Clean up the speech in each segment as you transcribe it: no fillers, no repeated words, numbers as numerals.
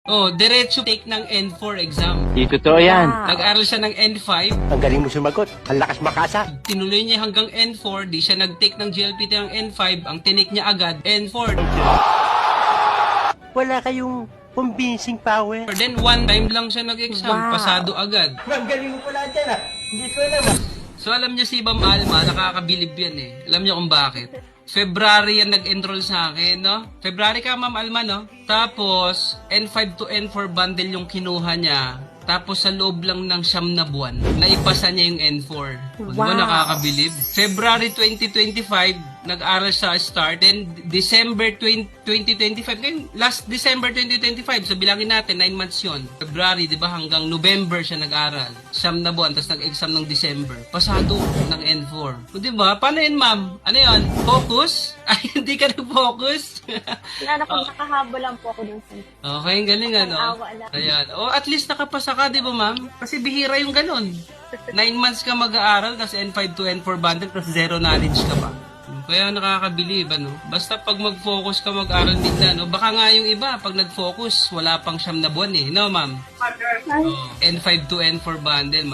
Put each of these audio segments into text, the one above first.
Oh, diretso take ng N4 exam. Di totoo yan. Nag-aral siya ng N5, Ang galing mo sumagot. Ang lakas makasa. tinuloy niya hanggang N4, di siya nag-take ng GLPT ng N5, ang tinik niya agad, N4. Wala kayong convincing power. Then one time lang siya nag-exam, pasado agad. Ang galing mo pala dyan Hindi ko alam So alam niya si Ma'am Alma, nakakabilib yan eh. Alam niyo kung bakit? February yan nag-enroll sa akin, no? February ka, Ma'am Alma, no? Tapos, N5 to N4 bundle yung kinuha niya. Tapos sa loob lang ng 9 na buwan, naipasa niya yung N4. Di ba nakakabilib? February 2025, nag-aral sa start. Then December 2025, ngayon, last December 2025, so bilangin natin, 9 months yun. February, di ba, hanggang November siya nag-aral. 9 na buwan, tapos nag-exam ng December. Pasado ng N4. O, di ba? Paano yun, ma'am? Ano yun? Focus? Ay, hindi ka nag-focus? Nakahabol lang po ako dun sa Okay, ang galing ano. awa lang. Ayan. O, at least nakapasa ka, di ba, ma'am? Kasi bihira yung ganun. 9 months ka mag-aaral, tapos N5 to N4 bundle, tapos zero knowledge ka pa. Kaya nakakabilib, ano? Basta pag mag-focus ka mag-aral din no? Baka nga yung iba, pag nag-focus, wala pang 9 na buwan eh. No, ma'am? Oh, N5 to N4 bundle,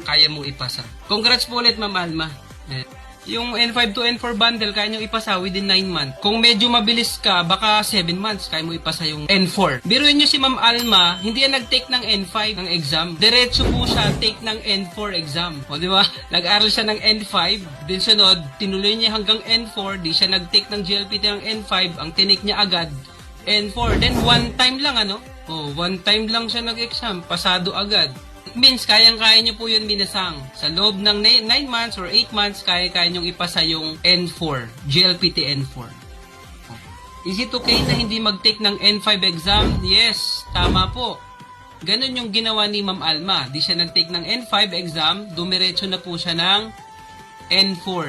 kaya mong ipasa. Congrats po ulit, Ma'am Alma. Eh. Yung N5 to N4 bundle, kaya nyo ipasa within 9 months. Kung medyo mabilis ka, baka 7 months, kaya mo ipasa yung N4. Biruin nyo si Ma'am Alma, hindi yan nag-take ng N5 ng exam. Diretso po siya take ng N4 exam. O, di ba? Nag-aral siya ng N5, din sunod, tinuloy niya hanggang N4, di siya nag-take ng GLPT ng N5, ang tinik niya agad, N4. Then, one time lang, ano? Oh, one time lang siya nag-exam, pasado agad. It means, kayang-kaya nyo po yun minasang. Sa loob ng 9 months or 8 months, kaya-kaya nyong ipasa yung N4, GLPT N4. Is it okay na hindi mag-take ng N5 exam? Yes, tama po. Ganon yung ginawa ni Ma'am Alma. Di siya nag-take ng N5 exam, dumiretso na po siya ng N4.